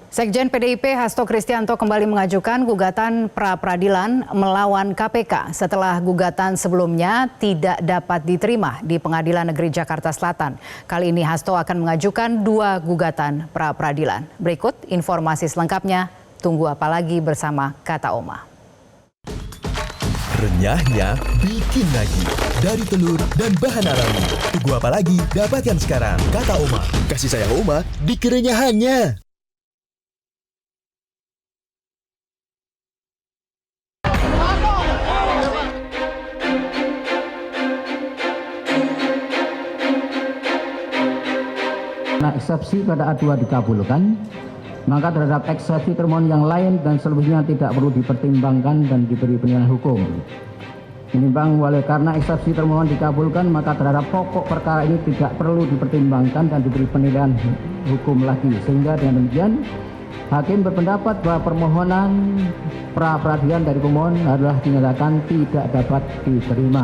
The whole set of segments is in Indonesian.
Sekjen PDIP Hasto Kristianto kembali mengajukan gugatan pra-peradilan melawan KPK setelah gugatan sebelumnya tidak dapat diterima di Pengadilan Negeri Jakarta Selatan. Kali ini Hasto akan mengajukan 2 gugatan pra-peradilan. Berikut informasi selengkapnya, tunggu apa lagi bersama Kata Oma. Renyahnya bikin lagi. Dari telur dan bahan alami. Tunggu apa lagi? Dapatkan sekarang. Kata Oma. Kasih sayang Oma di kerenyahannya. Nah, eksepsi pada A2 dikabulkan, maka terhadap eksepsi termohon yang lain dan seluruhnya tidak perlu dipertimbangkan dan diberi penilaian hukum. Menimbang oleh karena eksepsi termohon dikabulkan, maka terhadap pokok perkara ini tidak perlu dipertimbangkan dan diberi penilaian hukum lagi. Sehingga dengan demikian, hakim berpendapat bahwa permohonan pra-peradilan dari pemohon adalah dinyatakan tidak dapat diterima.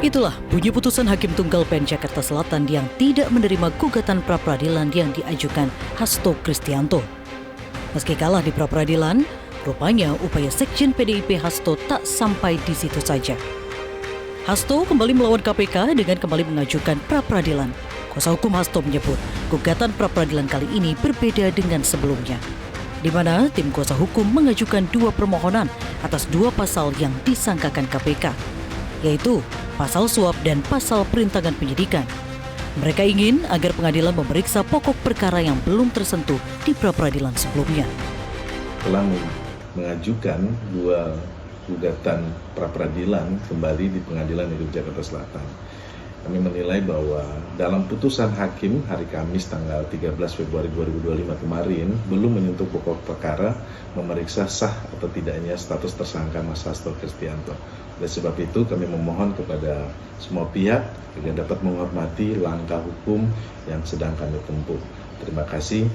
Itulah bunyi putusan Hakim Tunggal PN Jakarta Selatan yang tidak menerima gugatan pra-peradilan yang diajukan Hasto Kristianto. Meski kalah di pra-peradilan, rupanya upaya Sekjen PDIP Hasto tak sampai di situ saja. Hasto kembali melawan KPK dengan kembali mengajukan pra-peradilan. Kuasa hukum Hasto menyebut gugatan pra-peradilan kali ini berbeda dengan sebelumnya, di mana tim kuasa hukum mengajukan 2 permohonan atas 2 pasal yang disangkakan KPK, yaitu pasal suap dan pasal perintangan penyidikan. Mereka ingin agar pengadilan memeriksa pokok perkara yang belum tersentuh di pra-peradilan sebelumnya. Telah mengajukan 2 gugatan pra-peradilan kembali di Pengadilan Negeri Jakarta Selatan. Kami menilai bahwa dalam putusan hakim hari Kamis tanggal 13 Februari 2025 kemarin belum menyentuh pokok perkara memeriksa sah atau tidaknya status tersangka Mas Hasto Kristianto. Oleh sebab itu kami memohon kepada semua pihak agar dapat menghormati langkah hukum yang sedang kami tempuh. Terima kasih.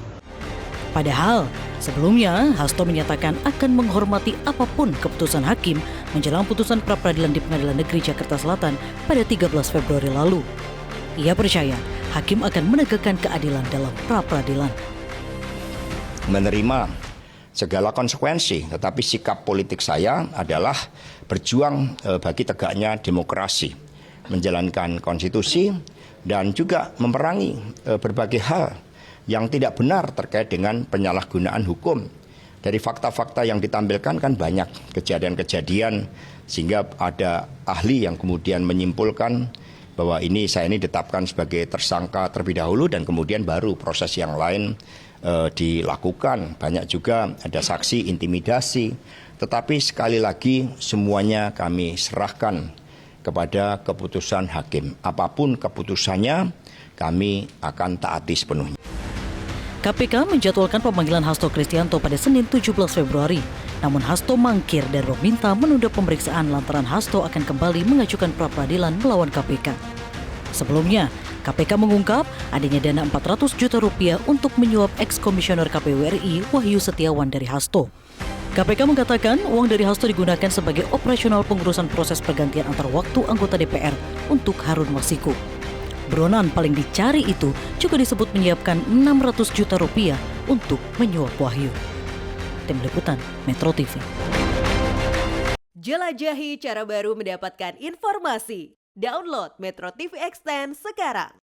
Padahal sebelumnya Hasto menyatakan akan menghormati apapun keputusan hakim menjelang putusan pra-peradilan di Pengadilan Negeri Jakarta Selatan pada 13 Februari lalu. Ia percaya hakim akan menegakkan keadilan dalam pra-peradilan. Menerima segala konsekuensi, tetapi sikap politik saya adalah berjuang bagi tegaknya demokrasi, menjalankan konstitusi dan juga memerangi berbagai hal yang tidak benar terkait dengan penyalahgunaan hukum. Dari fakta-fakta yang ditampilkan kan banyak kejadian-kejadian sehingga ada ahli yang kemudian menyimpulkan bahwa saya ini ditetapkan sebagai tersangka terlebih dahulu dan kemudian baru proses yang lain dilakukan. Banyak juga ada saksi intimidasi. Tetapi sekali lagi semuanya kami serahkan kepada keputusan hakim. Apapun keputusannya kami akan taati sepenuhnya. KPK menjadwalkan pemanggilan Hasto Kristianto pada Senin 17 Februari. Namun Hasto mangkir dan meminta menunda pemeriksaan lantaran Hasto akan kembali mengajukan pra-peradilan melawan KPK. Sebelumnya, KPK mengungkap adanya dana 400 juta rupiah untuk menyuap eks-komisioner KPU RI Wahyu Setiawan dari Hasto. KPK mengatakan uang dari Hasto digunakan sebagai operasional pengurusan proses pergantian antar waktu anggota DPR untuk Harun Masiku. Buronan paling dicari itu juga disebut menyiapkan 600 juta rupiah untuk menyuap Wahyu. Tim Liputan Metro TV. Jelajahi cara baru mendapatkan informasi. Download Metro TV Extend sekarang.